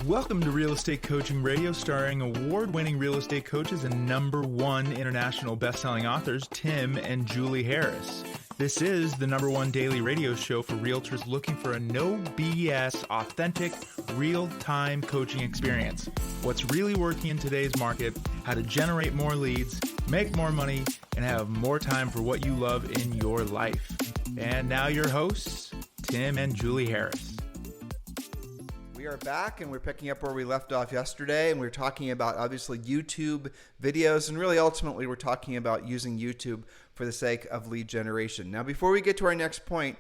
Welcome to Real Estate Coaching Radio, starring award-winning real estate coaches and #1 international best-selling authors, Tim and Julie Harris. This is the #1 daily radio show for realtors looking for a no BS, authentic, real-time coaching experience. What's really working in today's market, how to generate more leads, make more money, and have more time for what you love in your life. And now your hosts, Tim and Julie Harris. We are back and we're picking up where we left off yesterday, and we're talking about obviously YouTube videos, and really ultimately we're talking about using YouTube for the sake of lead generation. Now, before we get to our next point,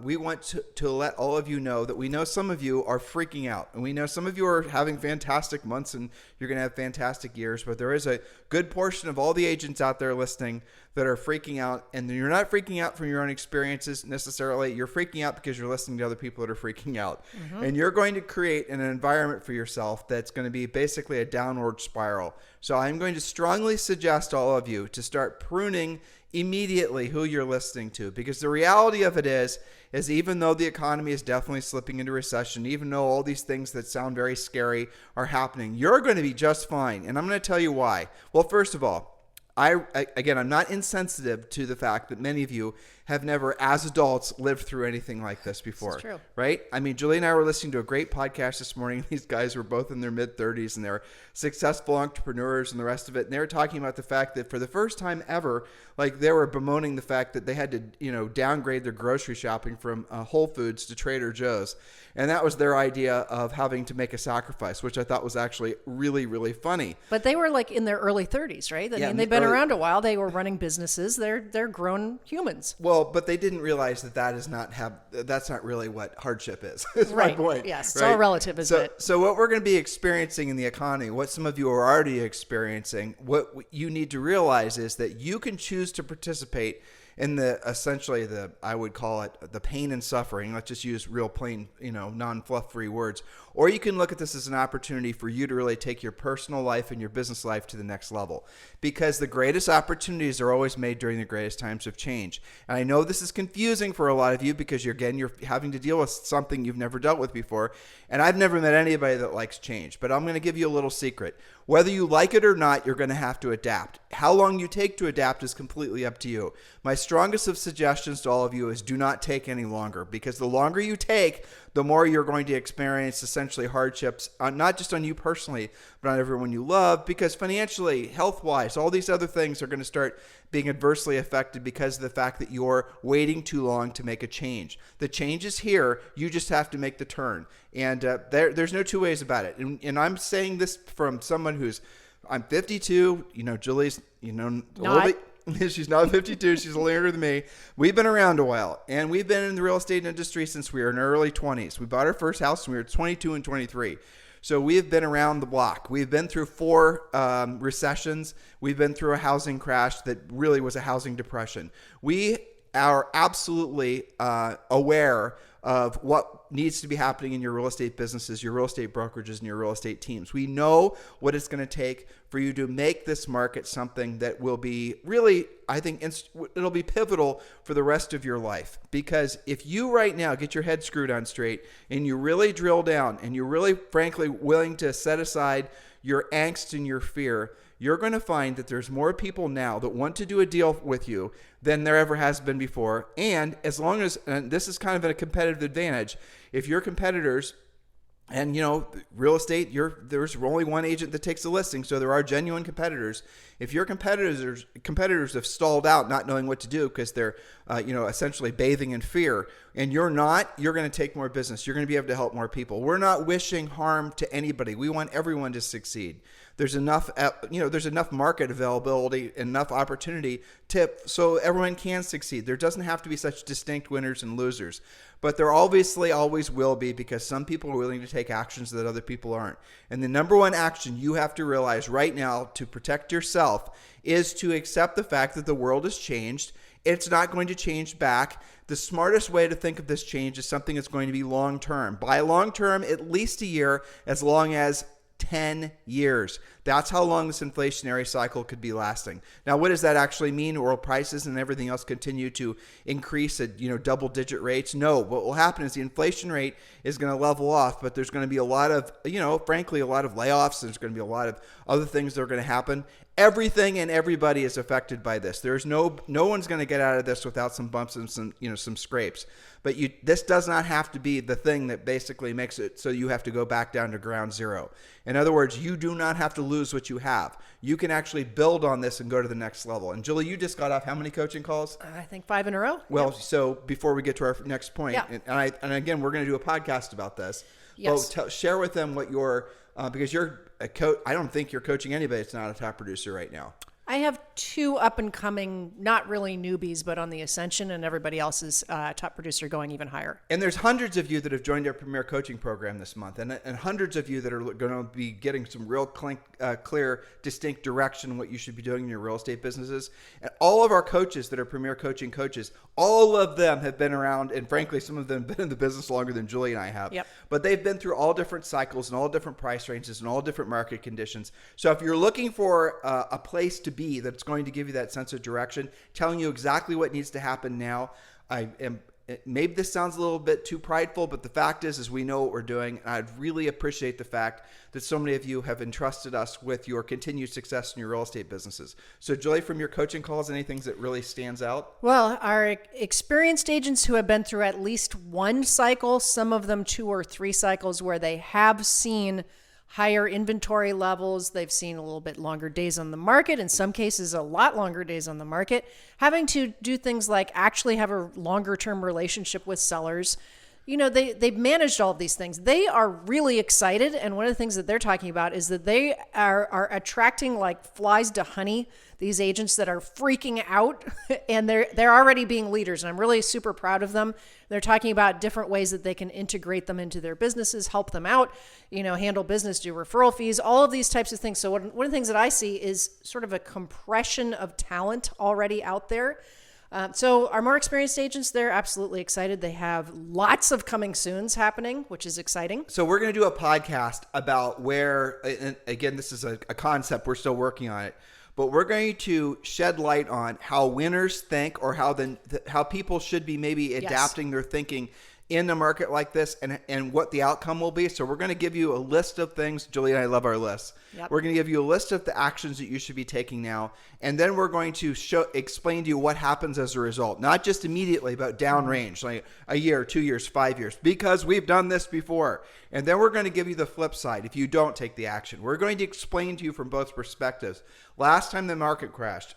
we want to let all of you know that we know some of you are freaking out, and we know some of you are having fantastic months and you're going to have fantastic years, but there is a good portion of all the agents out there listening that are freaking out, and you're not freaking out from your own experiences necessarily. You're freaking out because you're listening to other people that are freaking out, and you're going to create an environment for yourself that's going to be basically a downward spiral. So I'm going to strongly suggest all of you to start pruning immediately who you're listening to, because the reality of it is even though the economy is definitely slipping into recession, even though all these things that sound very scary are happening, you're going to be just fine. And I'm going to tell you why. Well, first of all, I'm not insensitive to the fact that many of you have never, as adults, lived through anything like this before. It's true. Right? I mean, Julie and I were listening to a great podcast this morning. These guys were both in their mid-30s, and they're successful entrepreneurs and the rest of it. And they were talking about the fact that for the first time ever, like, they were bemoaning the fact that they had to, downgrade their grocery shopping from Whole Foods to Trader Joe's. And that was their idea of having to make a sacrifice, which I thought was actually really, really funny. But they were like in their early 30s, right? I mean, they've been around a while. They were running businesses. They're grown humans. Well, but they didn't realize that's not really what hardship is. Is right. My point. Yes, it's all relative, isn't it? So what we're going to be experiencing in the economy, what some of you are already experiencing, what you need to realize is that you can choose to participate in I would call it the pain and suffering. Let's just use real plain, non-fluff-free words. Or you can look at this as an opportunity for you to really take your personal life and your business life to the next level. Because the greatest opportunities are always made during the greatest times of change. And I know this is confusing for a lot of you because you're having to deal with something you've never dealt with before. And I've never met anybody that likes change. But I'm going to give you a little secret. Whether you like it or not, you're going to have to adapt. How long you take to adapt is completely up to you. My strongest of suggestions to all of you is do not take any longer, because the longer you take, the more you're going to experience essentially hardships, not just on you personally, but on everyone you love, because financially, health-wise, all these other things are going to start being adversely affected because of the fact that you're waiting too long to make a change. The change is here. You just have to make the turn. And there's no two ways about it. And I'm saying this from someone I'm 52, Julie's, a little bit. She's not 52. She's a little younger than me. We've been around a while, and we've been in the real estate industry since we were in our early 20s. We bought our first house when we were 22 and 23. So we have been around the block. We've been through 4 recessions. We've been through a housing crash that really was a housing depression. We are absolutely aware of what needs to be happening in your real estate businesses, your real estate brokerages, and your real estate teams. We know what it's going to take for you to make this market something that will be really, I think, it'll be pivotal for the rest of your life. Because if you right now get your head screwed on straight and you really drill down and you're really, frankly, willing to set aside your angst and your fear, you're going to find that there's more people now that want to do a deal with you than there ever has been before. And as long as, and this is kind of a competitive advantage, if your competitors, and real estate, there's only one agent that takes a listing, so there are genuine competitors. If your competitors have stalled out, not knowing what to do because they're, essentially bathing in fear, and you're not, you're going to take more business. You're going to be able to help more people. We're not wishing harm to anybody. We want everyone to succeed. There's enough, market availability, enough opportunity so everyone can succeed. There doesn't have to be such distinct winners and losers, but there obviously always will be, because some people are willing to take actions that other people aren't. And the #1 action you have to realize right now to protect yourself is to accept the fact that the world has changed. It's not going to change back. The smartest way to think of this change is something that's going to be long-term. By long-term, at least a year, as long as 10 years. That's how long this inflationary cycle could be lasting. Now, what does that actually mean? Oil prices and everything else continue to increase at double-digit rates? No. What will happen is the inflation rate is going to level off, but there's going to be a lot of, frankly, a lot of layoffs. There's going to be a lot of other things that are going to happen. Everything and everybody is affected by this. There's no one's going to get out of this without some bumps and some scrapes. But this does not have to be the thing that basically makes it so you have to go back down to ground zero. In other words, you do not have to lose what you have. You can actually build on this and go to the next level. And Julie, you just got off how many coaching calls? I think 5 in a row. Well, So before we get to our next point, yeah. and again, we're going to do a podcast about this. Yes. But share with them what your because you're a coach. I don't think you're coaching anybody that's not a top producer right now. I have 2 up and coming, not really newbies, but on the ascension, and everybody else is top producer going even higher. And there's hundreds of you that have joined our Premier Coaching Program this month, and hundreds of you that are going to be getting some real clear, distinct direction on what you should be doing in your real estate businesses. And all of our coaches that are Premier Coaching coaches, all of them have been around, and frankly, some of them have been in the business longer than Julie and I have. Yep. But they've been through all different cycles and all different price ranges and all different market conditions. So if you're looking for a place to be that's going to give you that sense of direction, telling you exactly what needs to happen now. Maybe this sounds a little bit too prideful, but the fact is we know what we're doing. And I'd really appreciate the fact that so many of you have entrusted us with your continued success in your real estate businesses. So Julie, from your coaching calls, any things that really stands out? Well, our experienced agents who have been through at least 1 cycle, some of them 2 or 3 cycles, where they have seen higher inventory levels. They've seen a little bit longer days on the market, in some cases a lot longer days on the market, having to do things like actually have a longer term relationship with sellers. They've managed all of these things. They are really excited. And one of the things that they're talking about is that they are attracting like flies to honey, these agents that are freaking out, and they're already being leaders. And I'm really super proud of them. They're talking about different ways that they can integrate them into their businesses, help them out, handle business, do referral fees, all of these types of things. So one of the things that I see is sort of a compression of talent already out there. So our more experienced agents, they're absolutely excited. They have lots of coming soons happening, which is exciting. So we're going to do a podcast about where, and again, this is a concept, we're still working on it, but we're going to shed light on how winners think, or how people should be maybe adapting their thinking in a market like this, and what the outcome will be. So we're going to give you a list of things. Julie and I love our lists. Yep. We're going to give you a list of the actions that you should be taking now. And then we're going to explain to you what happens as a result, not just immediately, but downrange, like a year, 2 years, 5 years, because we've done this before. And then we're going to give you the flip side if you don't take the action. We're going to explain to you from both perspectives. Last time the market crashed,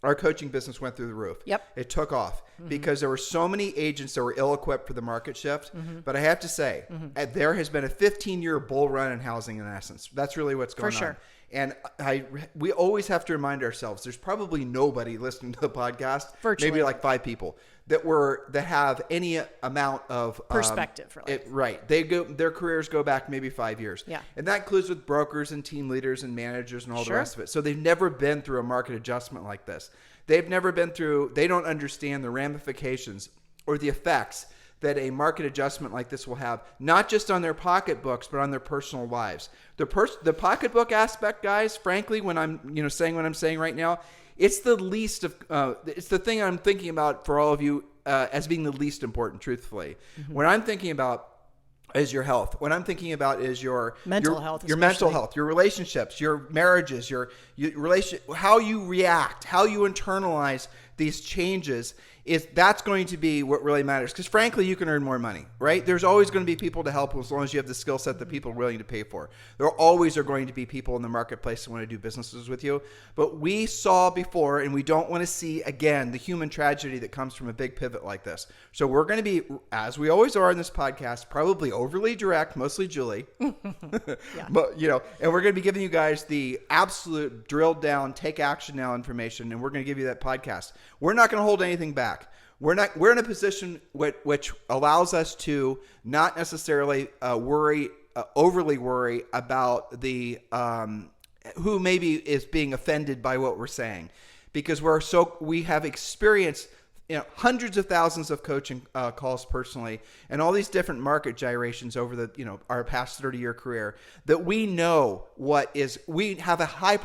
our coaching business went through the roof. Yep. It took off because there were so many agents that were ill-equipped for the market shift. But I have to say, there has been a 15-year bull run in housing in essence. That's really what's going on. For sure. And we always have to remind ourselves, there's probably nobody listening to the podcast, virtually, maybe like 5 people, that have any amount of perspective. Right. Their careers go back maybe 5 years. Yeah. And that includes with brokers and team leaders and managers and all the rest of it. So they've never been through a market adjustment like this. They don't understand the ramifications or the effects that a market adjustment like this will have, not just on their pocketbooks, but on their personal lives. The pocketbook aspect, guys, frankly, when I'm saying what I'm saying right now, it's the least of it's the thing I'm thinking about for all of you as being the least important, truthfully. What I'm thinking about is your health. What I'm thinking about is your mental health, your relationships, your marriages, your relation, how you react, how you internalize these changes. That's going to be what really matters. Because frankly, you can earn more money, right? There's always going to be people to help as long as you have the skill set that people are willing to pay for. There always are going to be people in the marketplace that want to do businesses with you. But we saw before, and we don't want to see again, the human tragedy that comes from a big pivot like this. So we're going to be, as we always are in this podcast, probably overly direct, mostly Julie. But and we're going to be giving you guys the absolute drilled down, take action now information, and we're going to give you that podcast. We're not going to hold anything back. We're in a position which allows us to not necessarily overly worry about the who maybe is being offended by what we're saying, because we have experienced hundreds of thousands of coaching calls personally, and all these different market gyrations over the our past 30-year career, that we know we have a high.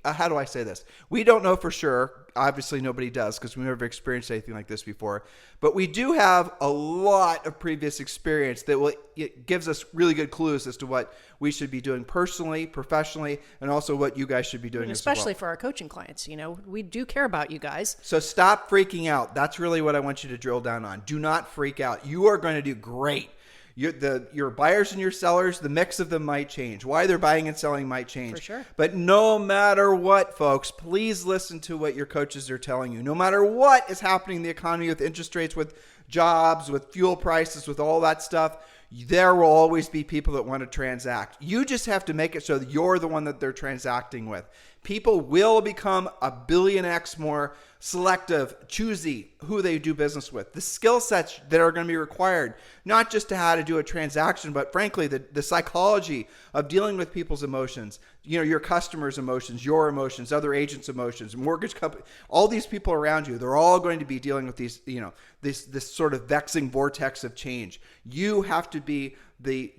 How do I say this? We don't know for sure. Obviously, nobody does because we've never experienced anything like this before. But we do have a lot of previous experience that it gives us really good clues as to what we should be doing personally, professionally, and also what you guys should be doing, especially for our coaching clients. We do care about you guys. So stop freaking out. That's really what I want you to drill down on. Do not freak out. You are going to do great. Your buyers and your sellers, the mix of them might change. Why they're buying and selling might change. For sure. But no matter what, folks, please listen to what your coaches are telling you. No matter what is happening in the economy with interest rates, with jobs, with fuel prices, with all that stuff, there will always be people that want to transact. You just have to make it so that you're the one that they're transacting with. People will become a billion X more selective, choosy who they do business with. The skill sets that are going to be required, not just to how to do a transaction, but frankly, the psychology of dealing with people's emotions, your customers' emotions, your emotions, other agents' emotions, mortgage company, all these people around you, they're all going to be dealing with these, this sort of vexing vortex of change. You have to be the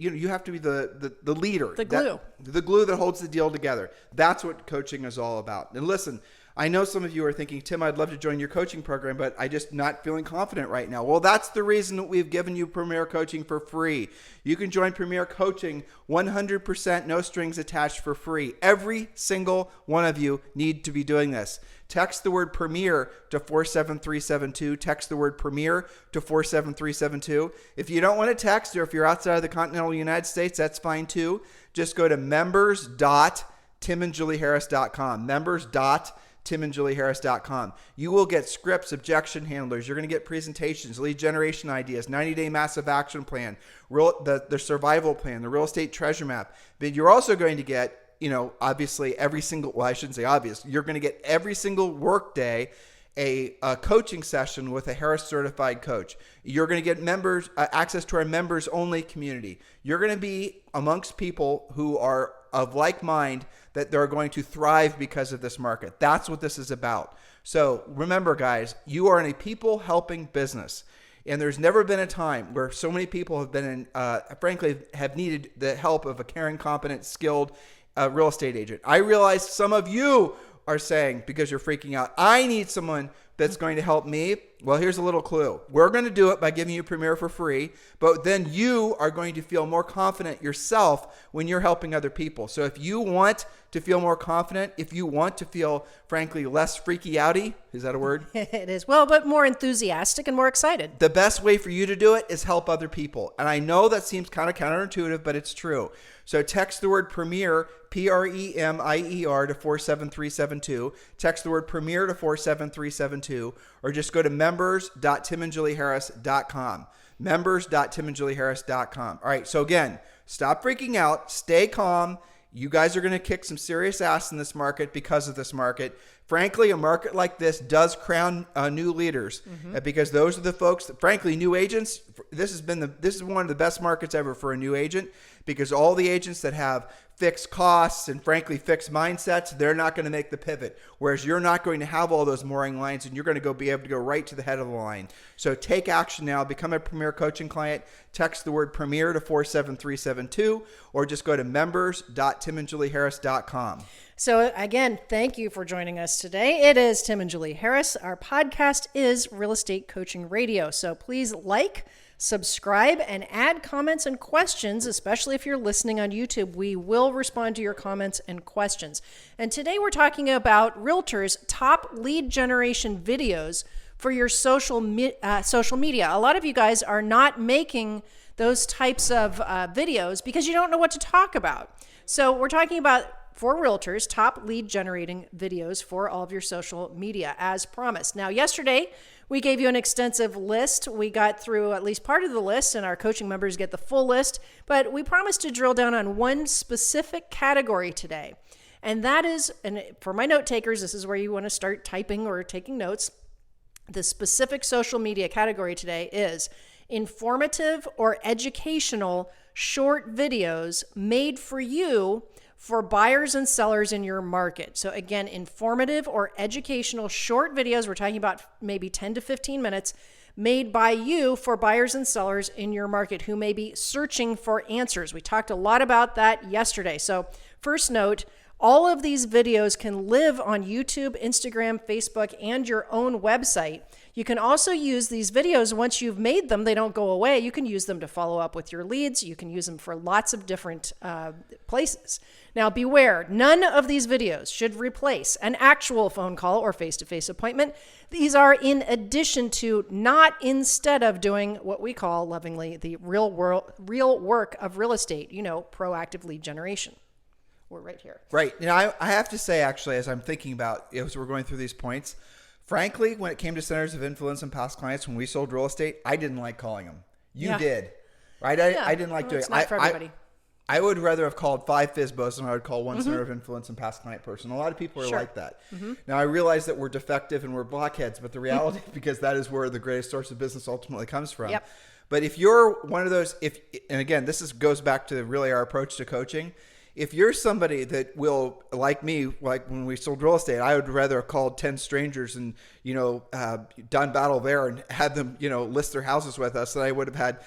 leader, the glue that holds the deal together. That's what coaching is all about. And listen, I know some of you are thinking, Tim, I'd love to join your coaching program, but I just not feeling confident right now. Well, that's the reason that we've given you Premier Coaching for free. You can join Premier Coaching 100%, no strings attached, for free. Every single one of you need to be doing this. Text the word Premier to 47372. Text the word Premier to 47372. If you don't want to text, or if you're outside of the continental United States, that's fine too. Just go to members.timandjulieharris.com. Members.timandjulieharris.com. You will get scripts, objection handlers. You're going to get presentations, lead generation ideas, 90-day massive action plan, the survival plan, the real estate treasure map. But you're also going to get, obviously I shouldn't say obvious. You're going to get every single workday a coaching session with a Harris certified coach. You're going to get members access to our members only community. You're going to be amongst people who are of like mind, that they're going to thrive because of this market. That's what this is about. So remember, guys, you are in a people helping business. And there's never been a time where so many people have been frankly, have needed the help of a caring, competent, skilled real estate agent. I realize some of you are saying, because you're freaking out, I need someone that's going to help me. Well, here's a little clue. We're going to do it by giving you Premier for free, but then you are going to feel more confident yourself when you're helping other people. So if you want to feel more confident, if you want to feel, frankly, less freaky outy, is that a word? It is. Well, but more enthusiastic and more excited. The best way for you to do it is help other people. And I know that seems kind of counterintuitive, but it's true. So text the word Premier, Premier, to 47372. Text the word Premier to 47372, or just go to members.timandjulieharris.com. Members.timandjulieharris.com. All right. So again, stop freaking out. Stay calm. You guys are going to kick some serious ass in this market because of this market. Frankly, a market like this does crown new leaders, because those are the folks that, frankly, new agents. This is one of the best markets ever for a new agent, because all the agents that have fixed costs and, frankly, fixed mindsets, they're not going to make the pivot. Whereas you're not going to have all those mooring lines, and you're going to be able to go right to the head of the line. So take action now. Become a Premier Coaching client. Text the word Premier to 47372, or just go to members.timandjulieharris.com. So again, thank you for joining us today. It is Tim and Julie Harris. Our podcast is Real Estate Coaching Radio. So please like, subscribe, and add comments and questions, especially if you're listening on YouTube. We will respond to your comments and questions. And today we're talking about realtors' top lead generation videos for your social media. A lot of you guys are not making those types of videos because you don't know what to talk about. So we're talking about, for realtors, top lead generating videos for all of your social media, as promised. Now, yesterday, we gave you an extensive list. We got through at least part of the list, and our coaching members get the full list. But we promised to drill down on one specific category today. And that is, and for my note takers, this is where you want to start typing or taking notes. The specific social media category today is informative or educational short videos made for you for buyers and sellers in your market. So again, informative or educational short videos, we're talking about maybe 10 to 15 minutes, made by you for buyers and sellers in your market who may be searching for answers. We talked a lot about that yesterday. So first note, all of these videos can live on YouTube, Instagram, Facebook, and your own website. You can also use these videos once you've made them. They don't go away. You can use them to follow up with your leads. You can use them for lots of different places. Now, beware, none of these videos should replace an actual phone call or face-to-face appointment. These are in addition to, not instead of, doing what we call lovingly the real work of real estate, proactive lead generation. We're right here. Right. I have to say, actually, as I'm thinking about, as we're going through these points, frankly, when it came to centers of influence and past clients, when we sold real estate, I didn't like calling them. You did. Right? I didn't like doing it. It's not for everybody. I would rather have called 5 FSBOs than I would call one center of influence and past client person. A lot of people are like that. Now, I realize that we're defective and we're blockheads, but the reality, because that is where the greatest source of business ultimately comes from. Yep. But if you're one of those, and again, goes back to really our approach to coaching. If you're somebody that will, like me, like when we sold real estate, I would rather have called 10 strangers and, done battle there and had them, list their houses with us than I would have had,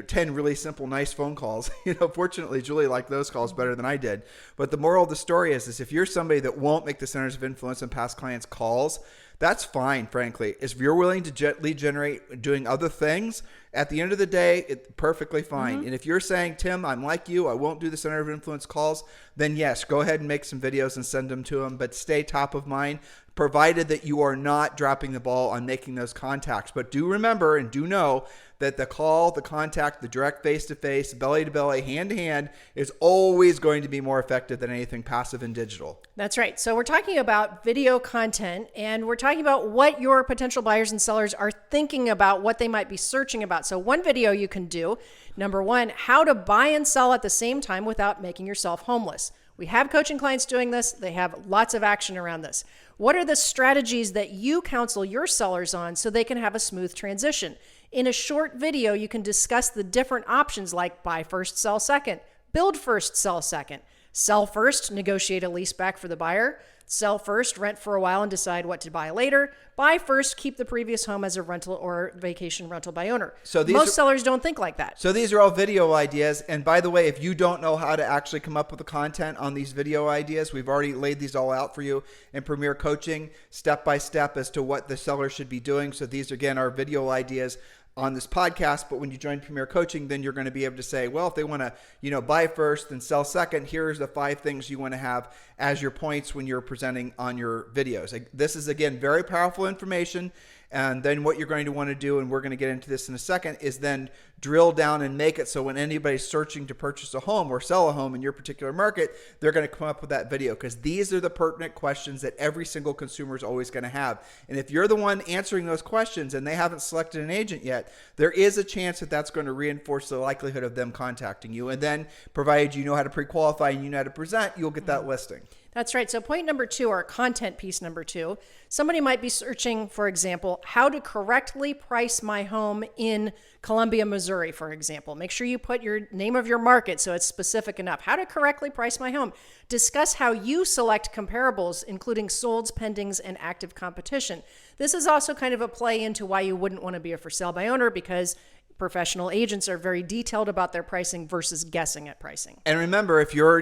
10 really simple, nice phone calls. Fortunately, Julie liked those calls better than I did. But the moral of the story is if you're somebody that won't make the centers of influence and past clients calls, that's fine, frankly. If you're willing to lead generate doing other things, at the end of the day, it's perfectly fine. And if you're saying, Tim, I'm like you, I won't do the center of influence calls, then yes, go ahead and make some videos and send them to them, but stay top of mind, provided that you are not dropping the ball on making those contacts. But do remember and do know that the call, the contact, the direct face-to-face, belly-to-belly, hand-to-hand is always going to be more effective than anything passive and digital. That's right. So we're talking about video content, and we're talking about what your potential buyers and sellers are thinking about, what they might be searching about. So one video you can do, number one, how to buy and sell at the same time without making yourself homeless. We have coaching clients doing this. They have lots of action around this. What are the strategies that you counsel your sellers on so they can have a smooth transition? In a short video, you can discuss the different options like buy first, sell second, build first, sell second, sell first, negotiate a lease back for the buyer, sell first, rent for a while and decide what to buy later, buy first, keep the previous home as a rental or vacation rental by owner. So most sellers don't think like that. So these are all video ideas. And by the way, if you don't know how to actually come up with the content on these video ideas, we've already laid these all out for you in Premier Coaching, step by step as to what the seller should be doing. So these, again, are video ideas on this podcast, but when you join Premier Coaching, then you're going to be able to say, well, if they want to, buy first and sell second, here's the 5 things you want to have as your points when you're presenting on your videos. This is, again, very powerful information. And then what you're going to want to do, and we're going to get into this in a second, is then drill down and make it so when anybody's searching to purchase a home or sell a home in your particular market, they're going to come up with that video, because these are the pertinent questions that every single consumer is always going to have. And if you're the one answering those questions and they haven't selected an agent yet, there is a chance that that's going to reinforce the likelihood of them contacting you. And then, provided you know how to pre-qualify and you know how to present, you'll get that listing. That's right. So point number 2, or content piece number 2, somebody might be searching, for example, how to correctly price my home in Columbia, Missouri, for example. Make sure you put your name of your market so it's specific enough. How to correctly price my home. Discuss how you select comparables, including solds, pendings, and active competition. This is also kind of a play into why you wouldn't want to be a for sale by owner, because professional agents are very detailed about their pricing versus guessing at pricing. And remember, if you're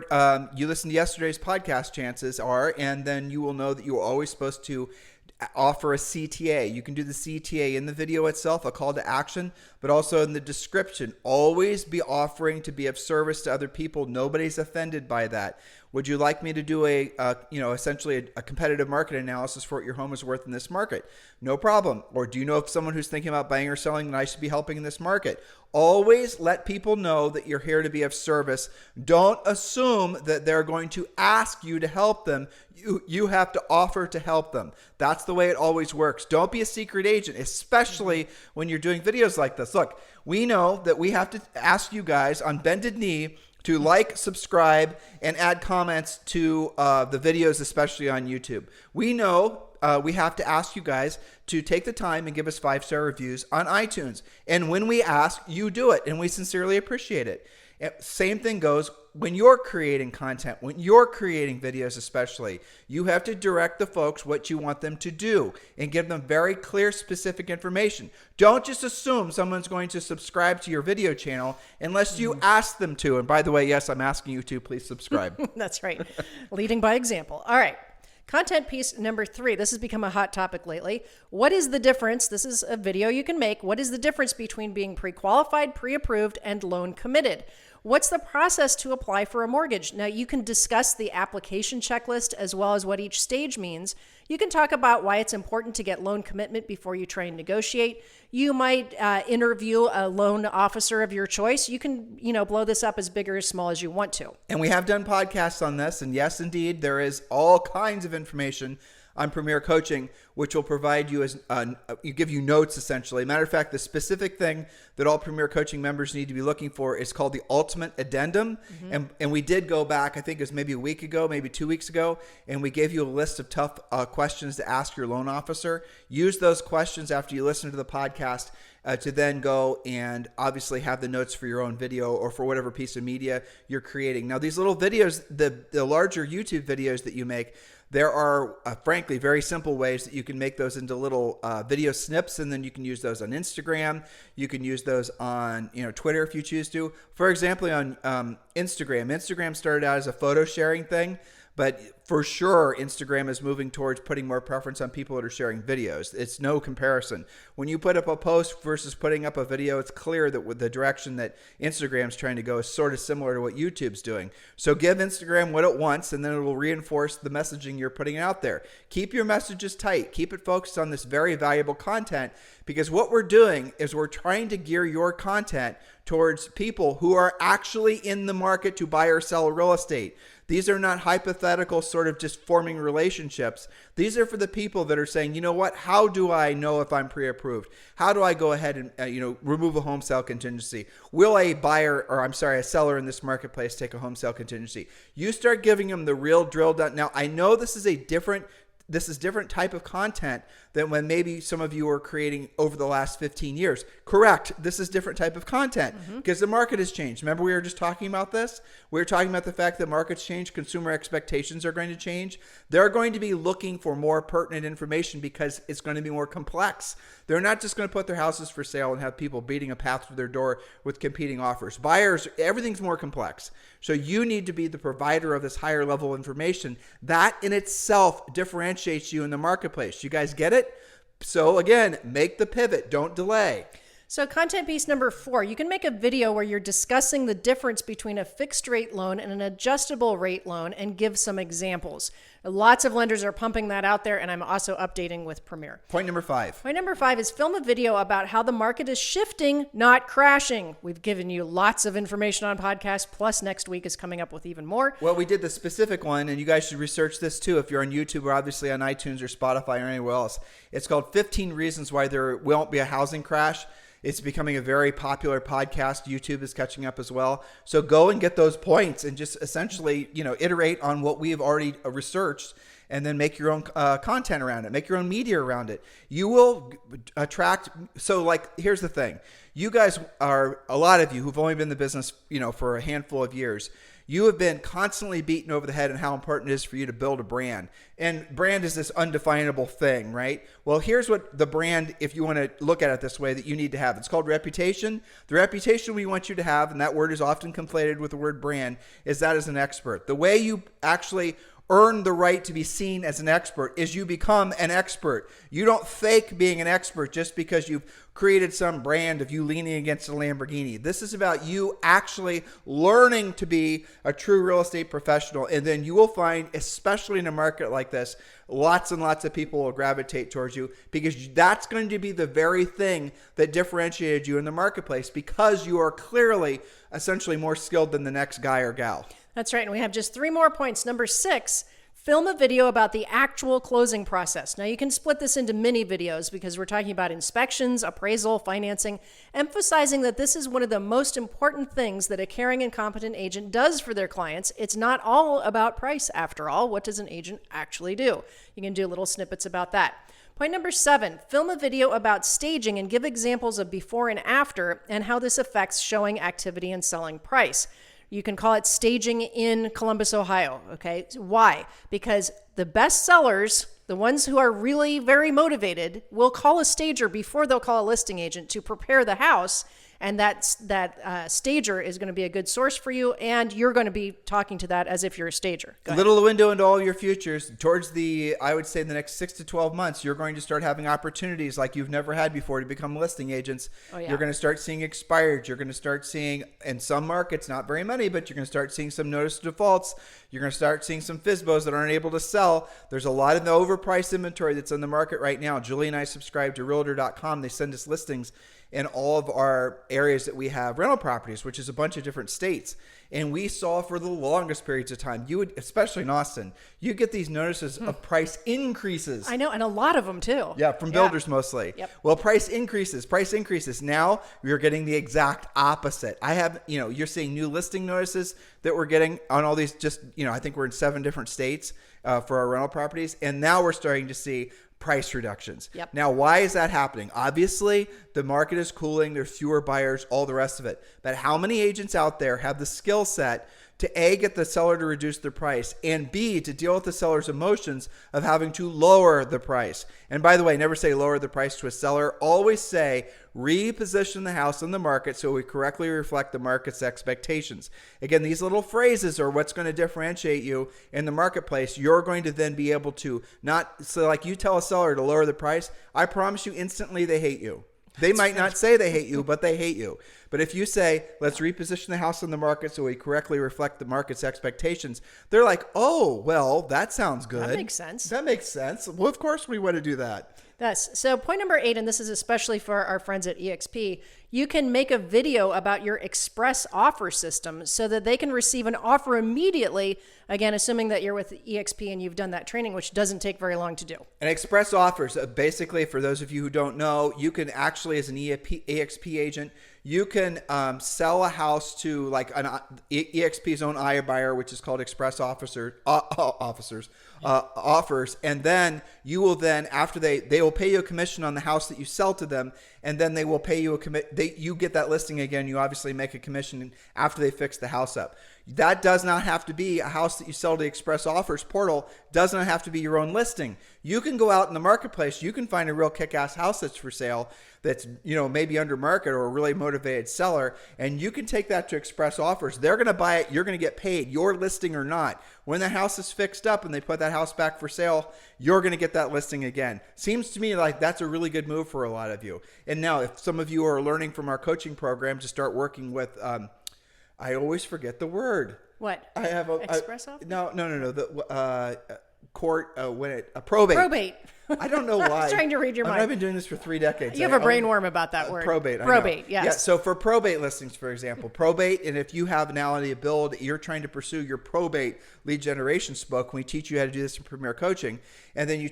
you listened to yesterday's podcast, chances are, and then you will know that you are always supposed to offer a CTA. You can do the CTA in the video itself, a call to action, but also in the description. Always be offering to be of service to other people. Nobody's offended by that. Would you like me to do essentially a competitive market analysis for what your home is worth in this market? No problem. Or do you know if someone who's thinking about buying or selling that I should be helping in this market? Always let people know that you're here to be of service. Don't assume that they're going to ask you to help them. You have to offer to help them. That's the way it always works. Don't be a secret agent, especially when you're doing videos like this. Look, we know that we have to ask you guys on bended knee to like, subscribe, and add comments to the videos, especially on YouTube. We know we have to ask you guys to take the time and give us 5-star reviews on iTunes. And when we ask, you do it, and we sincerely appreciate it. Same thing goes when you're creating content, when you're creating videos especially. You have to direct the folks what you want them to do and give them very clear, specific information. Don't just assume someone's going to subscribe to your video channel unless you ask them to. And by the way, yes, I'm asking you to please subscribe. That's right. Leading by example. All right. Content piece number 3. This has become a hot topic lately. What is the difference? This is a video you can make. What is the difference between being pre-qualified, pre-approved, and loan committed? What's the process to apply for a mortgage? Now, you can discuss the application checklist as well as what each stage means. You can talk about why it's important to get loan commitment before you try and negotiate. You might interview a loan officer of your choice. You can, blow this up as big or as small as you want to. And we have done podcasts on this. And yes, indeed, there is all kinds of information on Premier Coaching, which will provide you give you notes essentially. Matter of fact, the specific thing that all Premier Coaching members need to be looking for is called the Ultimate Addendum. Mm-hmm. And we did go back, I think it was maybe a week ago, maybe 2 weeks ago, and we gave you a list of tough questions to ask your loan officer. Use those questions after you listen to the podcast to then go and obviously have the notes for your own video or for whatever piece of media you're creating. Now, these little videos, the larger YouTube videos that you make, there are, frankly, very simple ways that you can make those into little video snips, and then you can use those on Instagram. You can use those on Twitter if you choose to. For example, on Instagram. Instagram started out as a photo sharing thing, but for sure, Instagram is moving towards putting more preference on people that are sharing videos. It's no comparison. When you put up a post versus putting up a video, it's clear that with the direction that Instagram's trying to go is sort of similar to what YouTube's doing. So give Instagram what it wants, and then it will reinforce the messaging you're putting out there. Keep your messages tight. Keep it focused on this very valuable content, because what we're doing is we're trying to gear your content towards people who are actually in the market to buy or sell real estate. These are not hypothetical sort of just forming relationships. These are for the people that are saying, you know what, how do I know if I'm pre-approved? How do I go ahead and remove a home sale contingency? Will a seller in this marketplace take a home sale contingency? You start giving them the real drill down. Now, I know this is different type of content than when maybe some of you are creating over the last 15 years. Correct. This is different type of content because the market has changed. Remember, we were just talking about this? We were talking about the fact that markets change, consumer expectations are going to change. They're going to be looking for more pertinent information because it's going to be more complex. They're not just going to put their houses for sale and have people beating a path to their door with competing offers. Buyers, everything's more complex. So you need to be the provider of this higher level information. That in itself differentiates you in the marketplace. You guys get it? So again, make the pivot. Don't delay. So content piece number 4, you can make a video where you're discussing the difference between a fixed rate loan and an adjustable rate loan and give some examples. Lots of lenders are pumping that out there, and I'm also updating with Premier. Point number 5. Point number 5 is film a video about how the market is shifting, not crashing. We've given you lots of information on podcasts, plus next week is coming up with even more. Well, we did the specific one, and you guys should research this too if you're on YouTube or obviously on iTunes or Spotify or anywhere else. It's called 15 Reasons Why There Won't Be a Housing Crash. It's becoming a very popular podcast. YouTube is catching up as well. So go and get those points and just essentially, iterate on what we've already researched and then make your own content around it. Make your own media around it. You will attract. So here's the thing. You guys are, a lot of you who've only been in the business, for a handful of years, you have been constantly beaten over the head on how important it is for you to build a brand. And brand is this undefinable thing, right? Well, here's what the brand, if you want to look at it this way, that you need to have. It's called reputation. The reputation we want you to have, and that word is often conflated with the word brand, is that as an expert. The way you actually earn the right to be seen as an expert is you become an expert. You don't fake being an expert just because you've created some brand of you leaning against a Lamborghini. This is about you actually learning to be a true real estate professional. And then you will find, especially in a market like this, lots and lots of people will gravitate towards you because that's going to be the very thing that differentiated you in the marketplace because you are clearly essentially more skilled than the next guy or gal. That's right. And we have just 3 more points. Number 6, film a video about the actual closing process. Now, you can split this into mini videos because we're talking about inspections, appraisal, financing, emphasizing that this is one of the most important things that a caring and competent agent does for their clients. It's not all about price, after all. What does an agent actually do? You can do little snippets about that. Point number 7, film a video about staging and give examples of before and after and how this affects showing activity and selling price. You can call it staging in Columbus, Ohio. Okay. Why? Because the best sellers, the ones who are really very motivated, will call a stager before they'll call a listing agent to prepare the house. And that stager is going to be a good source for you, and you're going to be talking to that as if you're a stager. Little window into all your futures. Towards I would say the next 6 to 12 months, you're going to start having opportunities like you've never had before to become listing agents. Oh, yeah. You're going to start seeing expired. You're going to start seeing, in some markets, not very many, but you're going to start seeing some notice of defaults. You're going to start seeing some FSBOs that aren't able to sell. There's a lot of the overpriced inventory that's on the market right now. Julie and I subscribe to Realtor.com. They send us listings in all of our areas that we have rental properties, which is a bunch of different states. And we saw for the longest periods of time, you would, especially in Austin, you get these notices of price increases. I know, and a lot of them too. Yeah, from builders mostly. Yep. Well, price increases. Now you're getting the exact opposite. You're seeing new listing notices that we're getting on all these I think we're in 7 different states for our rental properties. And now we're starting to see price reductions. Yep. Now, why is that happening? Obviously, the market is cooling. There's fewer buyers, all the rest of it. But how many agents out there have the skill set to A, get the seller to reduce their price, and B, to deal with the seller's emotions of having to lower the price? And by the way, never say lower the price to a seller. Always say reposition the house on the market so we correctly reflect the market's expectations. Again, these little phrases are what's going to differentiate you in the marketplace. You're going to then be able to like you tell a seller to lower the price, I promise you instantly they hate you. They might not say they hate you, but they hate you. But if you say, let's reposition the house on the market so we correctly reflect the market's expectations, they're like, oh, well, that sounds good. That makes sense. Well, of course we want to do that. Yes. So point number 8, and this is especially for our friends at EXP, you can make a video about your express offer system so that they can receive an offer immediately, again, assuming that you're with EXP and you've done that training, which doesn't take very long to do. And express offers, basically, for those of you who don't know, you can actually, as an EXP agent, you can sell a house to like an EXP's own iBuyer, which is called express offers, and then you will after they will pay you a commission on the house that you sell to them, and then they will pay you you get that listing again. You obviously make a commission after they fix the house up. That does not have to be a house that you sell to the Express Offers portal. Does not have to be your own listing. You can go out in the marketplace. You can find a real kick-ass house that's for sale that's, maybe under market or a really motivated seller, and you can take that to Express Offers. They're going to buy it. You're going to get paid, your listing or not. When the house is fixed up and they put that house back for sale, you're going to get that listing again. Seems to me like that's a really good move for a lot of you. And now, if some of you are learning from our coaching program to start working with I always forget the word. What? I have express offer? No. The court probate. Probate. I don't know why. I was trying to read your mind. I've been doing this for 3 decades. You have a brainworm about that word. Probate. Probate. Yes. Yeah. So for probate listings, for example, probate, and if you have now a build, you're trying to pursue your probate lead generation spoke. We teach you how to do this in Premier Coaching, and then you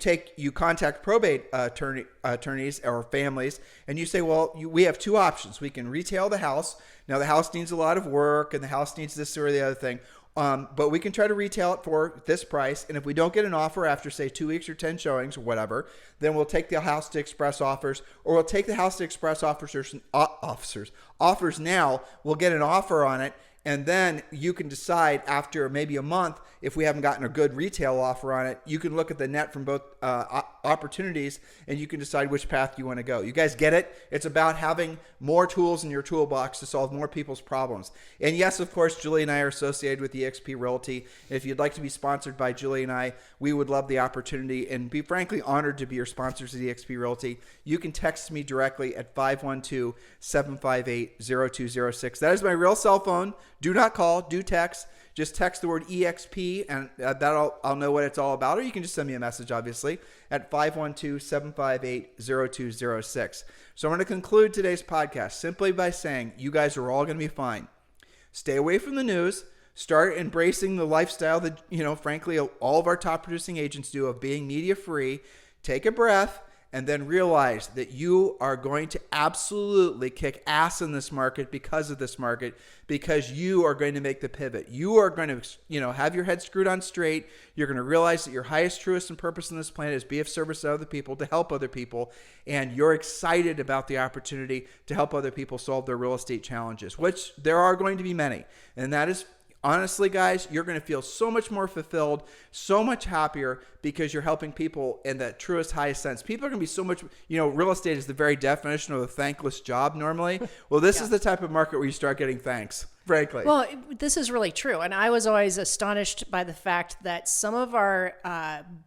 contact probate attorneys or families, and you say, well, we have 2 options. We can retail the house. Now the house needs a lot of work, and the house needs this or the other thing. But we can try to retail it for this price. And if we don't get an offer after, say, 2 weeks or 10 showings or whatever, then we'll take the house to Express Offers, or we'll take the house to Express Offers now. We'll get an offer on it. And then you can decide after maybe a month, if we haven't gotten a good retail offer on it, you can look at the net from both opportunities and you can decide which path you want to go. You guys get it? It's about having more tools in your toolbox to solve more people's problems. And yes, of course, Julie and I are associated with EXP Realty. If you'd like to be sponsored by Julie and I, we would love the opportunity and be frankly honored to be your sponsors of EXP Realty. You can text me directly at 512-758-0206. That is my real cell phone. Do not call, do text. Just text the word EXP and I'll know what it's all about. Or you can just send me a message, obviously, at 512-758-0206. So I'm going to conclude today's podcast simply by saying you guys are all going to be fine. Stay away from the news. Start embracing the lifestyle that, frankly, all of our top producing agents do of being media free. Take a breath and then realize that you are going to absolutely kick ass in this market because of this market, because you are going to make the pivot. You are going to, have your head screwed on straight. You're going to realize that your highest, truest, and purpose in this planet is be of service to other people, to help other people, and you're excited about the opportunity to help other people solve their real estate challenges, which there are going to be many, and that is honestly, guys, you're going to feel so much more fulfilled, so much happier because you're helping people in the truest, highest sense. People are going to be so much, real estate is the very definition of a thankless job normally. Well, this is the type of market where you start getting thanks, frankly. Well, this is really true. And I was always astonished by the fact that some of our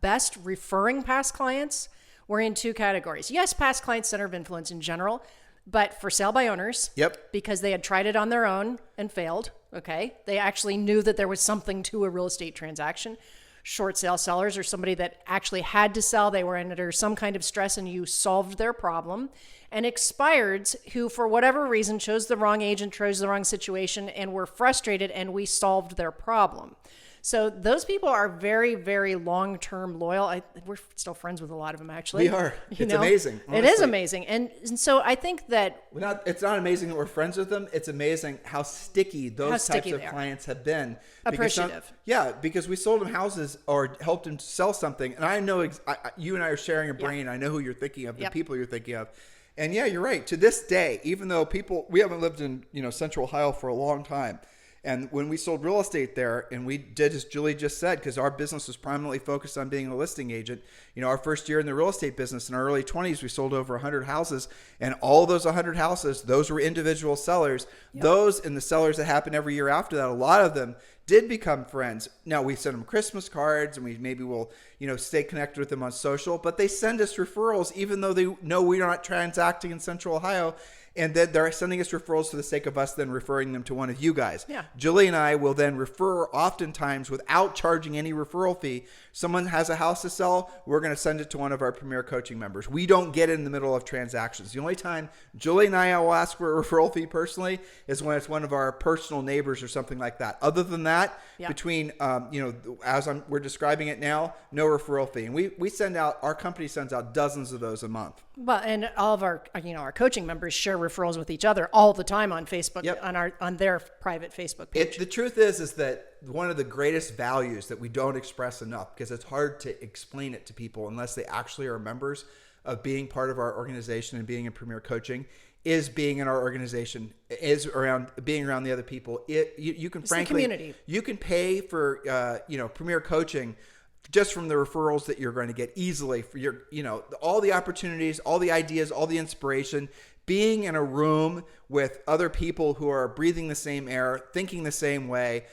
best referring past clients were in two categories. Yes, past clients, center of influence in general, but for sale by owners. Yep. Because they had tried it on their own and failed. Okay. They actually knew that there was something to a real estate transaction. Short sale sellers, or somebody that actually had to sell. They were under some kind of stress and you solved their problem. And expireds who, for whatever reason, chose the wrong agent, chose the wrong situation, and were frustrated, and we solved their problem. So those people are very, very long-term loyal. We're still friends with a lot of them, actually. We are. It's amazing. Honestly. It is amazing. And so I think that... It's not amazing that we're friends with them. It's amazing how sticky those types of clients have been. Appreciative. Because we sold them houses or helped them sell something. And I know you and I are sharing a brain. I know who you're thinking of, the people you're thinking of. And yeah, you're right. To this day, even though we haven't lived in Central Ohio for a long time, and when we sold real estate there, and we did as Julie just said, because our business was primarily focused on being a listing agent, our first year in the real estate business in our early 20s, we sold over 100 houses, and all those 100 houses, those were individual sellers. Yep. Those and the sellers that happened every year after that, a lot of them did become friends. Now we send them Christmas cards, and we maybe will, stay connected with them on social, but they send us referrals even though they know we're not transacting in Central Ohio. And then they're sending us referrals for the sake of us then referring them to one of you guys. Yeah. Julie and I will then refer oftentimes without charging any referral fee. Someone has a house to sell, we're going to send it to one of our Premier Coaching members. We don't get in the middle of transactions. The only time Julie and I will ask for a referral fee personally is when it's one of our personal neighbors or something like that. Other than that, between, we're describing it now, no referral fee. And we send out, our company sends out dozens of those a month. Well, and all of our, our coaching members share referrals with each other all the time on Facebook, on their private Facebook page. The truth is that one of the greatest values that we don't express enough, because it's hard to explain it to people unless they actually are members of being part of our organization and being in Premier Coaching, is being in our organization, is around being around the other people. You can, frankly, the community. You can pay for Premier Coaching just from the referrals that you're going to get easily for your, all the opportunities, all the ideas, all the inspiration. Being in a room with other people who are breathing the same air, thinking the same way,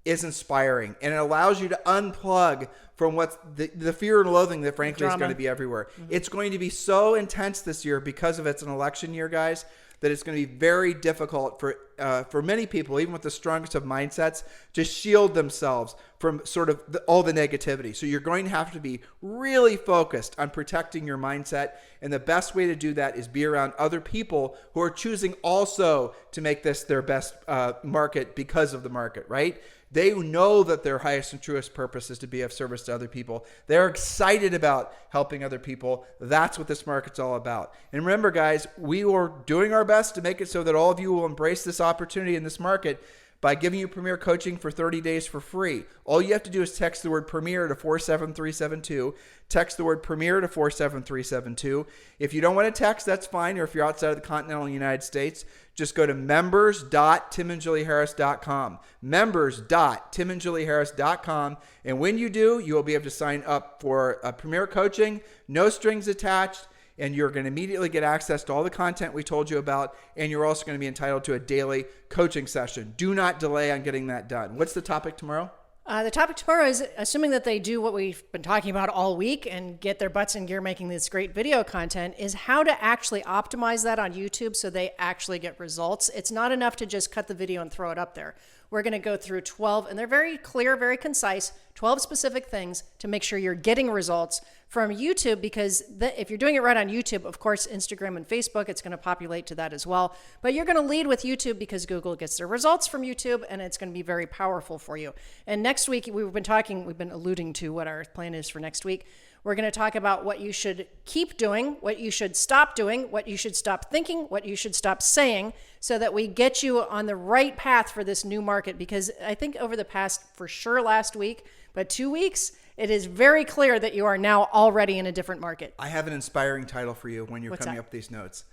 is inspiring, and it allows you to unplug from what's the fear and loathing that frankly is going to be everywhere. Mm-hmm. It's going to be so intense this year because of it's an election year, guys, that it's going to be very difficult for many people, even with the strongest of mindsets, to shield themselves from sort of all the negativity. So you're going to have to be really focused on protecting your mindset. And the best way to do that is be around other people who are choosing also to make this their best market because of the market, right? They know that their highest and truest purpose is to be of service to other people. They're excited about helping other people. That's what this market's all about. And remember, guys, we are doing our best to make it so that all of you will embrace this opportunity in this market by giving you Premier Coaching for 30 days for free. All you have to do is text the word Premier to 47372. Text the word Premier to 47372. If you don't want to text, that's fine. Or if you're outside of the continental United States, just go to members.timandjulieharris.com. Members.timandjulieharris.com. And when you do, you will be able to sign up for Premier Coaching, no strings attached. And you're going to immediately get access to all the content we told you about, and you're also going to be entitled to a daily coaching session. Do not delay on getting that done. What's the topic tomorrow? The topic tomorrow is, assuming that they do what we've been talking about all week and get their butts in gear making this great video content, is how to actually optimize that on YouTube so they actually get results. It's not enough to just cut the video and throw it up there. We're going to go through 12, and they're very clear, very concise, 12 specific things to make sure you're getting results from YouTube, because if you're doing it right on YouTube, of course, Instagram and Facebook, it's going to populate to that as well. But you're going to lead with YouTube because Google gets their results from YouTube, and it's going to be very powerful for you. And next week, we've been alluding to what our plan is for next week. We're going to talk about what you should keep doing, what you should stop doing, what you should stop thinking, what you should stop saying, so that we get you on the right path for this new market. Because I think over the past, for sure last week, but 2 weeks, it is very clear that you are now already in a different market. I have an inspiring title for you when you're coming up with these notes.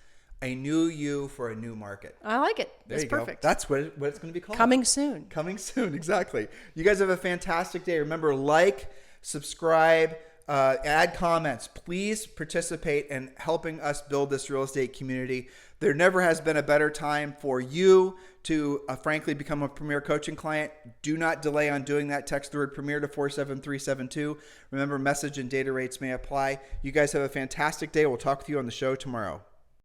A new you for a new market. I like it. It's perfect. Go. That's what it's going to be called. Coming soon. Coming soon, exactly. You guys have a fantastic day. Remember, like, subscribe, add comments. Please participate in helping us build this real estate community. There never has been a better time for you to, frankly, become a Premier coaching client. Do not delay on doing that. Text the word Premier to 47372. Remember, message and data rates may apply. You guys have a fantastic day. We'll talk with you on the show tomorrow.